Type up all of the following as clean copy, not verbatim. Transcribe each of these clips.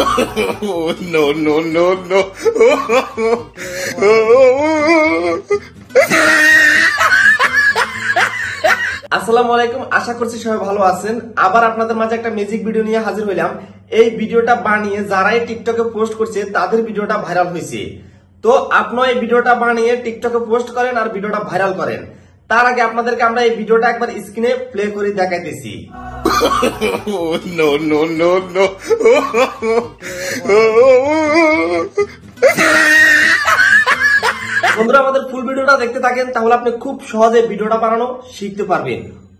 Oh, no, no, no, no. আসসালামু আলাইকুম, আশা করছি সবাই ভালো আছেন। আবার আপনাদের মাঝে একটা ম্যাজিক ভিডিও নিয়ে হাজির হইলাম। এই ভিডিওটা বানিয়ে যারাই টিকটকে পোস্ট করছে তাদের ভিডিওটা ভাইরাল হয়েছে। তো আপনারা এই ভিডিওটা বানিয়ে টিকটকে পোস্ট করেন আর ভিডিওটা ভাইরাল করেন। তার আগে আপনাদেরকে আমরা এই ভিডিওটা একবার স্ক্রিনে প্লে করে দেখাইতেছি। Oh, no, no, no, no. বন্ধুরা, আমাদের ফুল ভিডিওটা দেখতে থাকেন, তাহলে আপনি খুব সহজে ভিডিওটা বানানো শিখতে পারবেন।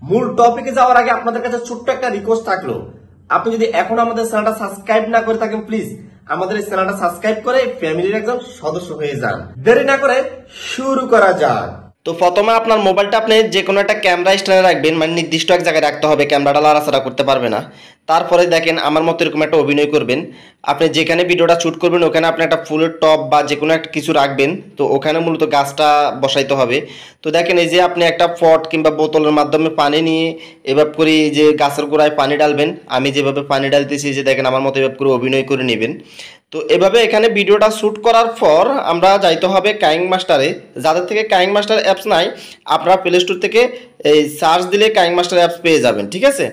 মূল টপিকে যাওয়ার আগে আপনাদের কাছে ছোট্ট একটা রিকোয়েস্ট থাকলো, আপনি যদি এখন আমাদের চ্যানেলটা সাবস্ক্রাইব না করে থাকেন, প্লিজ আমাদের এই চ্যানেলটা সাবস্ক্রাইব করে ফ্যামিলির একজন সদস্য হয়ে যান। দেরি না করে শুরু করা যাক। তো প্রথমে আপনার মোবাইলটা আপনি যে কোনো একটা ক্যামেরা স্ট্যান্ডে রাখবেন, মানে নির্দিষ্ট এক জায়গায় রাখতে হবে, ক্যামেরাটা লড়াচড়া করতে পারবে না। তারপরে দেখেন আমার মতো এরকম একটা অভিনয় করবেন। আপনি যেখানে ভিডিওটা শুট করবেন ওখানে আপনি একটা ফুলের টপ বা যে কোনো একটা কিছু রাখবেন। তো ওখানে মূলত গাছটা বসাইতে হবে। তো দেখেন এই যে আপনি একটা পট কিংবা বোতলের মাধ্যমে পানি নিয়ে এভাবে করে যে গাছের গোড়ায় পানি ডালবেন। আমি যেভাবে পানি ডালতেছি, যে দেখেন আমার মতো এভাবে করে অভিনয় করে নেবেন। তো এভাবে এখানে ভিডিওটা শ্যুট করার পর আমরা যাইতে হবে কাইনমাস্টারে। যাদের থেকে কাইনমাস্টার অ্যাপস নাই, আপনারা প্লে স্টোর থেকে এই সার্চ দিলে কাইনমাস্টার অ্যাপস পেয়ে যাবেন, ঠিক আছে।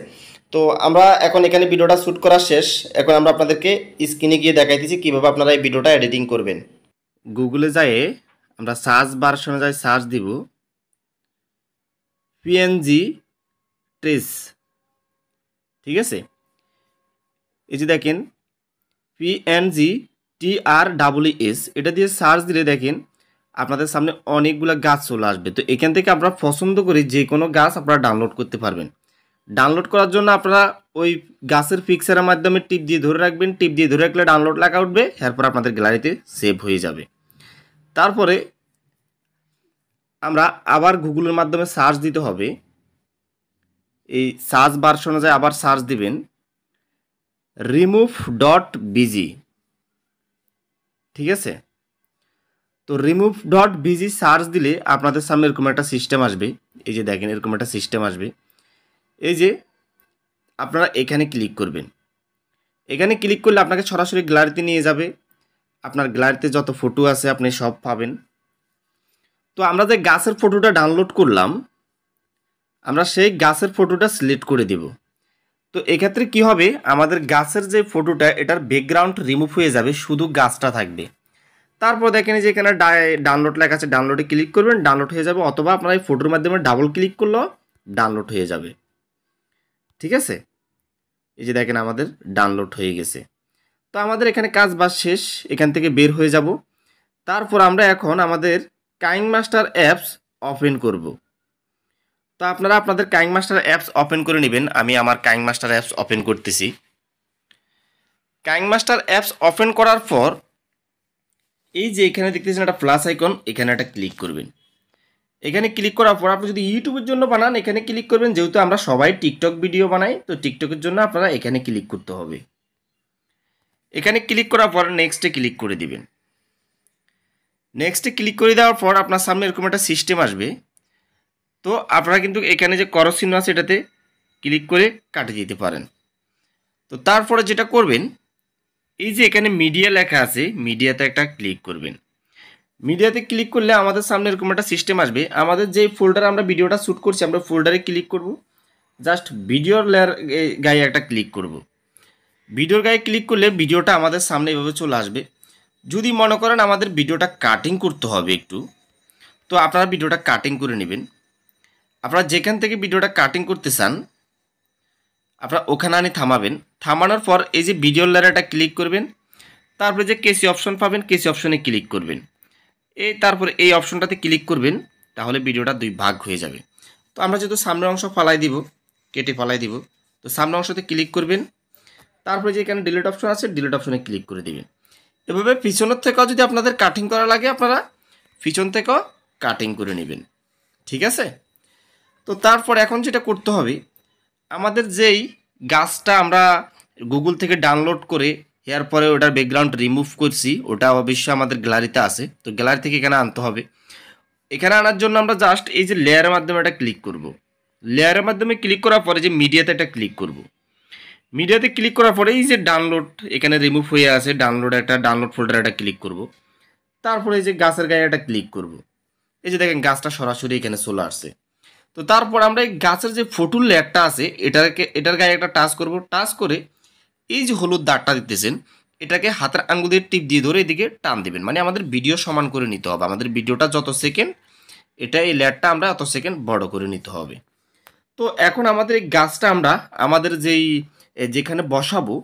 তো আমরা এখন এখানে ভিডিওটা শ্যুট করা শেষ। এখন আমরা আপনাদেরকে স্ক্রিনে গিয়ে দেখাইতেছি কীভাবে আপনারা এই ভিডিওটা এডিটিং করবেন। গুগলে যাই আমরা সার্চ বারশনে যাই, সার্চ দিব পিএনজি ট্রেস, ঠিক আছে। এই যে দেখেন PNGTREES, এটা দিয়ে সার্চ দিলে দেখেন আপনাদের সামনে অনেকগুলো গাছ চলে আসবে। তো এখান থেকে আপনারা পছন্দ করে যে কোনো গাছ আপনারা ডাউনলোড করতে পারবেন। ডাউনলোড করার জন্য আপনারা ওই গাছের পিকচারের মাধ্যমে টিপ দিয়ে ধরে রাখবেন। টিপ দিয়ে ধরে রাখলে ডাউনলোড লেখা উঠবে, এরপর আপনাদের গ্যালারিতে সেভ হয়ে যাবে। তারপরে আমরা আবার গুগলের মাধ্যমে সার্চ দিতে হবে। এই সার্চ বারশনে যায় আবার সার্চ দিবেন remove.bg, ঠিক আছে। তো remove.bg সার্চ দিলে আপনাদের সামনে এরকম একটা সিস্টেম আসবে। এই যে দেখেন এরকম একটা সিস্টেম আসবে। এই যে আপনারা এখানে ক্লিক করবেন। এখানে ক্লিক করলে আপনাকে সরাসরি গ্যালারিতে নিয়ে যাবে। আপনার গ্যালারিতে যত ফটো আছে আপনি সব পাবেন। তো আমরা যে গাছের ফটোটা ডাউনলোড করলাম, আমরা সেই গাছের ফটোটা সিলেক্ট করে দেব। তো এক্ষেত্রে কি হবে, আমাদের গাছের যে ফটোটা এটার ব্যাকগ্রাউন্ড রিমুভ হয়ে যাবে, শুধু গাছটা থাকবে। তারপর দেখেন যে এখানে ডাউনলোড লেখা আছে, ডাউনলোডে ক্লিক করবেন, ডাউনলোড হয়ে যাবে। অথবা আপনারা এই ফটোর মাধ্যমে ডাবল ক্লিক করলেও ডাউনলোড হয়ে যাবে, ঠিক আছে। এই যে দেখেন আমাদের ডাউনলোড হয়ে গেছে। তো আমাদের এখানে কাজ বাস শেষ, এখান থেকে বের হয়ে যাব। তারপর আমরা এখন আমাদের কাইনমাস্টার অ্যাপস ওপেন করব। তো আপনারা আপনাদের কাইনমাস্টার অ্যাপস ওপেন করে নেবেন। আমি আমার কাইনমাস্টার অ্যাপস ওপেন করতেছি। কাইনমাস্টার অ্যাপস ওপেন করার পর এই যে এখানে দেখতেছেন একটা প্লাস আইকন, এখানে একটা ক্লিক করবেন। এখানে ক্লিক করার পর আপনি যদি ইউটিউবের জন্য বানান এখানে ক্লিক করবেন। যেহেতু আমরা সবাই টিকটক ভিডিও বানাই, তো টিকটকের জন্য আপনারা এখানে ক্লিক করতে হবে। এখানে ক্লিক করার পর নেক্সটে ক্লিক করে দিবেন। নেক্সটে ক্লিক করে দেওয়ার পর আপনার সামনে এরকম একটা সিস্টেম আসবে। তো আপনারা কিন্তু এখানে যে ক্রস চিহ্ন আছে এটাতে ক্লিক করে কাটে দিতে পারেন। তো তারপরে যেটা করবেন, এই যে এখানে মিডিয়া লেখা আছে, মিডিয়াতে একটা ক্লিক করবেন। মিডিয়াতে ক্লিক করলে আমাদের সামনে এরকম একটা সিস্টেম আসবে। আমাদের যে ফোল্ডারে আমরা ভিডিওটা শ্যুট করছি, আমরা ফোল্ডারে ক্লিক করব। জাস্ট ভিডিওর লেয়ার গায়ে একটা ক্লিক করব। ভিডিওর গায়ে ক্লিক করলে ভিডিওটা আমাদের সামনে এভাবে চলে আসবে। যদি মনে করেন আমাদের ভিডিওটা কাটিং করতে হবে একটু, তো আপনারা ভিডিওটা কাটিং করে নেবেন। আপনারা যেখান থেকে ভিডিওটা কাটিং করতে চান আপনারা ওখানে আনি থামাবেন। থামানোর পর এই যে ভিডিওর লেয়ারটা ক্লিক করবেন। তারপরে যে কেসি অপশন পাবেন, কেসি অপশনে ক্লিক করবেন। তারপরে এই অপশনটাতে ক্লিক করবেন, তাহলে ভিডিওটা দুই ভাগ হয়ে যাবে। তো আমরা যেহেতু সামনের অংশ ফালাই দিব, কেটে ফালাই দিব, তো সামনের অংশতে ক্লিক করবেন। তারপরে যে এখানে ডিলিট অপশন আছে, ডিলিট অপশনে ক্লিক করে দেবেন। এভাবে পিছনের থেকেও যদি আপনাদের কাটিং করা লাগে আপনারা পিছন থেকেও কাটিং করে নেবেন, ঠিক আছে। তো তারপর এখন যেটা করতে হবে, আমাদের যেই গাছটা আমরা গুগল থেকে ডাউনলোড করে এরপরে ওটার ব্যাকগ্রাউন্ড রিমুভ করছি, ওটা অবশ্যই আমাদের গ্যালারিতে আছে। তো গ্যালারি থেকে এখানে আনতে হবে। এখানে আনার জন্য আমরা জাস্ট এই যে লেয়ারের মাধ্যমে একটা ক্লিক করব। লেয়ারের মাধ্যমে ক্লিক করার পরে যে মিডিয়াতে একটা ক্লিক করব। মিডিয়াতে ক্লিক করার পরে এই যে ডাউনলোড এখানে রিমুভ হয়ে আছে, ডাউনলোড ফোল্ডার একটা ক্লিক করব। তারপরে এই যে গাছের গায়ে একটা ক্লিক করব। এই যে দেখেন গাছটা সরাসরি এখানে চলে আসছে। তো তারপর আমরা এই গাছের যে ফটোর লেয়ারটা আছে এটার গায়ে একটা টাচ করব। টাচ করে এই যে হলুদ দাগটা দিতেছেন এটাকে হাতের আঙ্গুল দিয়ে টিপ দিয়ে ধরে এদিকে টান দিবেন। মানে আমাদের ভিডিও সমান করে নিতে হবে। আমাদের ভিডিওটা যত সেকেন্ড এটা এই লেয়ারটা আমরা অত সেকেন্ড বড় করে নিতে হবে। তো এখন আমাদের এই গাছটা আমরা আমাদের যেখানে বসাবো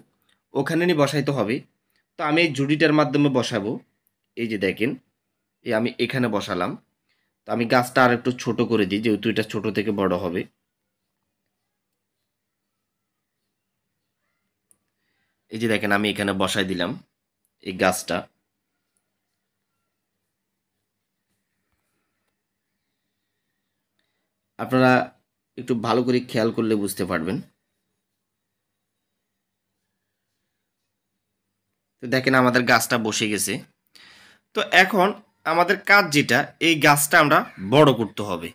ওখানে নিয়ে বসাইতে হবে। তো আমি এই জুডিটার মাধ্যমে বসাবো। এই যে দেখেন আমি এখানে বসালাম। তো আমি গাছটা আর একটু ছোট করে দিই, যেহেতু এটা ছোট থেকে বড় হবে। এই যে দেখেন আমি এখানে বসাই দিলাম এই গাছটা। আপনারা একটু ভালো করে খেয়াল করলে বুঝতে পারবেন। তো দেখেন আমাদের গাছটা বসে গেছে। তো এখন আমাদের কাজ যেটা, এই গাছটা আমরা বড় করতে হবে।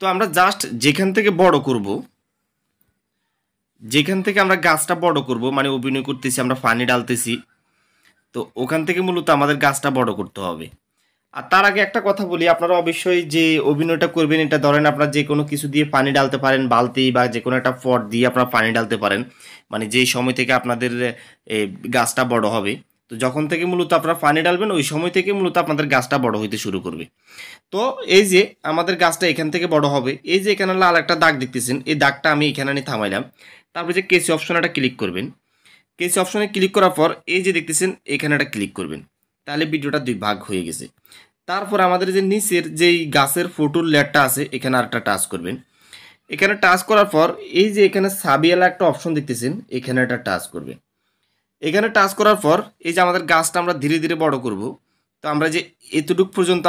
তো আমরা জাস্ট যেখান থেকে আমরা গাছটা বড় করব, মানে অভিনয় করতেছি, আমরা পানি ডালতেছি, তো ওখান থেকে মূলত আমাদের গাছটা বড় করতে হবে। আর তার আগে একটা কথা বলি, আপনারা অবশ্যই যে অভিনয়টা করবেন এটা ধরেন আপনারা যে কোনো কিছু দিয়ে পানি ডালতে পারেন, বালতি বা যে কোনো একটা পট দিয়ে আপনারা পানি ডালতে পারেন। মানে যেই সময় থেকে আপনাদের গাছটা বড় হবে, তো যখন থেকে মূলত আপনারা পানি ডালবেন ওই সময় থেকে মূলত আপনাদের গাছটা বড় হইতে শুরু করবে। তো এই যে আমাদের গাছটা এখান থেকে বড় হবে, এই যে এখানে লাল একটা দাগ দেখতেছেন, এই দাগটা আমি এখানে নিয়ে থামাইলাম। তারপরে যে কেসি অপশন একটা ক্লিক করবেন। কেসি অপশনে ক্লিক করার পর এই যে দেখতেছেন এখানে একটা ক্লিক করবেন। তাহলে ভিডিওটা দুই ভাগ হয়ে গেছে। তারপর আমাদের যে নিচের যেই গাছের ফটোর লেয়ারটা আছে এখানে আরেকটা টাচ করবেন। এখানে টাচ করার পর এই যে এখানে সাবিয়ালা একটা অপশন দেখতেছেন এখানে একটা টাচ করবেন। এখানে টাচ করার পর এই যে আমাদের গাছটা আমরা ধীরে ধীরে বড় করব। তো আমরা যে এতটুক পর্যন্ত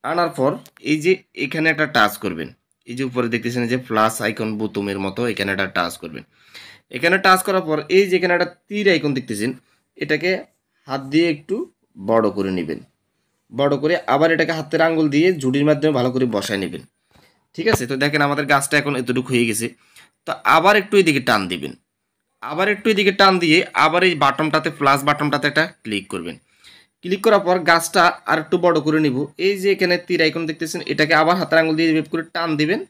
আনার পর এই যে এখানে একটা টাচ করবেন। এই যে উপরে দেখতেছেন যে প্লাস আইকন বোতামের মতো এখানে একটা টাচ করবেন। এখানে টাচ করার পর এই যে এখানে একটা তীর আইকন দেখতেছেন, এটাকে হাত দিয়ে একটু বড় করে নেবেন। বড় করে আবার এটাকে হাতের আঙ্গুল দিয়ে ঝুড়ির মাধ্যমে ভালো করে বসায় নেবেন। ঠিক আছে? তো দেখেন আমাদের গাছটা এখন এতটুকু হয়ে গেছে। তো আবার একটু এদিকে টান দিবেন। আবার একটু এদিকে টান দিয়ে আবার এই বাটনটাতে প্লাস বাটনটাতে একটা ক্লিক করবেন। ক্লিক করার পর গাছটা আর একটু বড় করে নিব। এই যে এখানে তীর আইকন দেখতেছেন এটাকে আবার হাতের আঙ্গুল দিয়ে এভাবে করে টান দিবেন।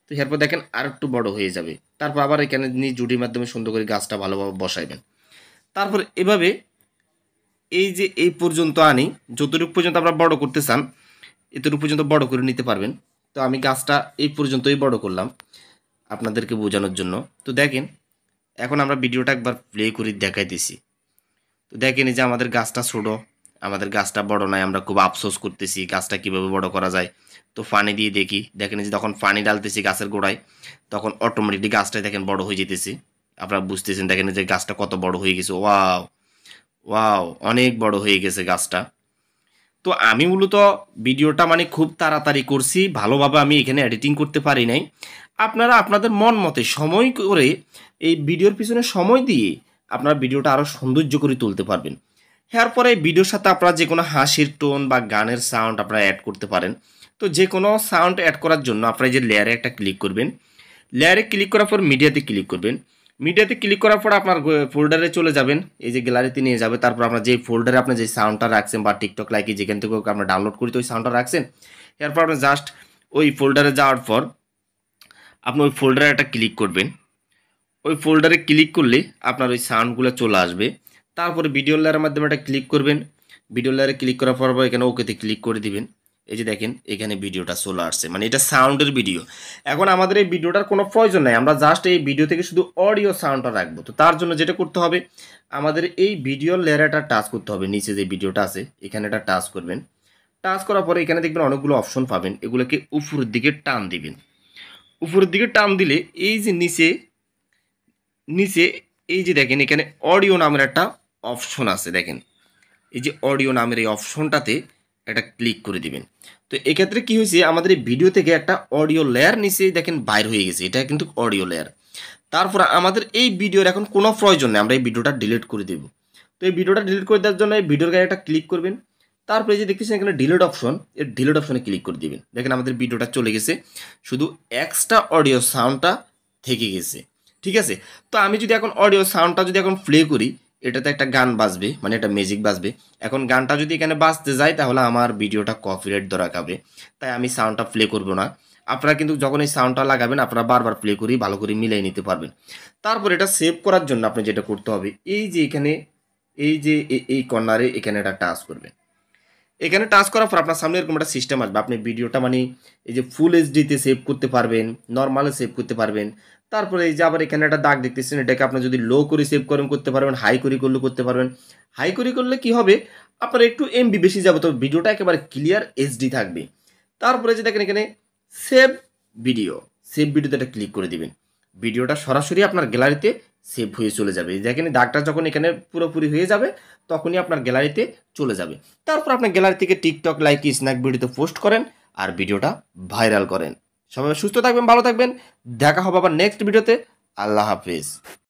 তো এরপর দেখেন আর একটু বড় হয়ে যাবে। তারপর আবার এখানে নিয়ে জুড়ির মাধ্যমে সুন্দর করে গাছটা ভালোভাবে বসাইবেন। তারপর এভাবে এই যে এই পর্যন্ত আনি, যতটুকু পর্যন্ত আমরা বড় করতে চান এতটুকু পর্যন্ত বড় করে নিতে পারবেন। তো আমি গাছটা এই পর্যন্তই বড় করলাম আপনাদেরকে বোঝানোর জন্য। তো দেখেন এখন আমরা ভিডিওটা একবার প্লে করে দেখাই দিছি। তো দেখেন এই যে আমাদের গাছটা ছোট, আমাদের গাছটা বড় নয়, আমরা খুব আফসোস করতেছি গাছটা কিভাবে বড় করা যায়। তো পানি দিয়ে দেখি, দেখেন যে যখন পানি ডালতেছি গাছের গোড়ায় তখন অটোমেটিকলি গাছটা দেখেন বড় হয়ে যেতেছে। আপনারা বুঝতেছেন দেখেন যে গাছটা কত বড় হয়ে গেছে। ওয়াও ওয়াও, অনেক বড় হয়ে গেছে গাছটা। তো আমি মূলত ভিডিওটা মানে খুব তাড়াতাড়ি করছি, ভালোভাবে আমি এখানে এডিটিং করতে পারি নাই। আপনারা আপনাদের মন মতে সময় করে এই ভিডিওর পিছনে সময় দিয়ে আপনারা ভিডিওটা আরও সৌন্দর্য করে তুলতে পারবেন। এরপরে এই ভিডিওর সাথে আপনারা যে কোনো হাসির টোন বা গানের সাউন্ড আপনারা অ্যাড করতে পারেন। তো যে কোনো সাউন্ড অ্যাড করার জন্য আপনারা যে লেয়ারে একটা ক্লিক করবেন। লেয়ারে ক্লিক করার পর মিডিয়াতে ক্লিক করবেন। মিডিয়াতে ক্লিক করার পর আপনার ফোল্ডারে চলে যাবেন, এই যে গ্যালারিতে নিয়ে যাবে। তারপর আপনার যে ফোল্ডারে আপনি যে সাউন্ডটা রাখছেন বা টিকটক লাইকি যেখান থেকে আমরা ডাউনলোড করি তো ওই সাউন্ডটা রাখছেন। এরপর আপনি জাস্ট ওই ফোল্ডারে যাওয়ার পর আপনি ওই ফোল্ডারে একটা ক্লিক করবেন। ওই ফোল্ডারে ক্লিক করলে আপনার ওই সাউন্ডগুলো চলে আসবে। তারপরে ভিডিও লেয়ারের মাধ্যমে একটা ক্লিক করবেন। ভিডিও লেয়ারে ক্লিক করার পর এখানে ওকেতে ক্লিক করে দিবেন। এই যে দেখেন এখানে ভিডিওটা চলে আসছে, মানে এটা সাউন্ডের ভিডিও। এখন আমাদের এই ভিডিওটার কোনো প্রয়োজন নাই, আমরা জাস্ট এই ভিডিও থেকে শুধু অডিও সাউন্ডটা রাখবো। তো তার জন্য যেটা করতে হবে, আমাদের এই ভিডিও লেয়ারটা টাচ করতে হবে। নিচে যে ভিডিওটা আছে এখানে একটা টাচ করবেন। টাচ করার পরে এখানে দেখবেন অনেকগুলো অপশন পাবেন, এগুলোকে উপরের দিকে টান দিবেন। উপরের দিকে টান দিলে এই যে নিচে নিচে এই যে দেখেন এখানে অডিও নামের একটা অপশন আছে। দেখেন এই যে অডিও নামের এই অপশনটাতে একটা ক্লিক করে দিবেন। তো এক্ষেত্রে কি হয়েছে, আমাদের এই ভিডিও থেকে একটা অডিও লেয়ার নিচে দেখেন বাইর হয়ে গেছে, এটা কিন্তু অডিও লেয়ার। তারপর আমাদের এই ভিডিওর এখন কোনো প্রয়োজন নেই, আমরা এই ভিডিওটা ডিলিট করে দেব। তো এই ভিডিওটা ডিলিট করে দেওয়ার জন্য এই ভিডিওর গায়ে একটা ক্লিক করবেন। তারপরে যে দেখতেছেন এখানে ডিলিট অপশন, এই ডিলিট অপশনে ক্লিক করে দিবেন। দেখেন আমাদের ভিডিওটা চলে গেছে, শুধু এক্সট্রা অডিও সাউন্ডটা থেকে গেছে। ঠিক আছে। তো আমি যদি এখন অডিও সাউন্ডটা যদি এখন প্লে করি, এটাতে একটা গান বাজবে, মানে একটা মিউজিক বাজবে। এখন গানটা যদি এখানে বাজতে যায় তাহলে আমার ভিডিওটা কপিরাইট ধরা খাবে, তাই আমি সাউন্ডটা প্লে করব না। আপনারা কিন্তু যখন এই সাউন্ডটা লাগাবেন আপনারা বারবার প্লে করেই ভালো করে মিলিয়ে নিতে পারবেন। তারপর এটা সেভ করার জন্য আপনি যেটা করতে হবে, এই যে এখানে এই যে এই কর্নারে এখানে একটা টাচ করবেন। এখানে টাচ করার পর আপনার সামনে এরকম একটা সিস্টেম আসবে। আপনি ভিডিওটা মানে এই যে ফুল এইচডিতে সেভ করতে পারবেন, নর্মালে সেভ করতে পারবেন। তারপরে এই যে আবার এখানে একটা দাগ দেখতেছেন, এটাকে আপনি যদি লো করে সেভ করেন করতে পারবেন, হাই করে করলে করতে পারবেন। হাই করে করলে কি হবে, আপনার একটু এমবি বেশি যাবে, তো ভিডিওটা একেবারে ক্লিয়ার এইচডি থাকবে। তারপরে যে দেখেন এখানে সেভ ভিডিও, সেভ ভিডিওতে একটা ক্লিক করে দিবেন। ভিডিওটা সরাসরি আপনার গ্যালারিতে সেভ হয়ে চলে যাবে। দেখেন দাগটা যখন এখানে পুরোপুরি হয়ে যাবে তখনই আপনার গ্যালারিতে চলে যাবে। তারপর আপনার গ্যালারি থেকে টিকটক, লাইক, স্ন্যাক ভিডিওতে পোস্ট করেন আর ভিডিওটা ভাইরাল করেন। সবাই সুস্থ থাকবেন, ভালো থাকবেন। দেখা হবে আবার নেক্সট ভিডিওতে। আল্লাহ হাফেজ।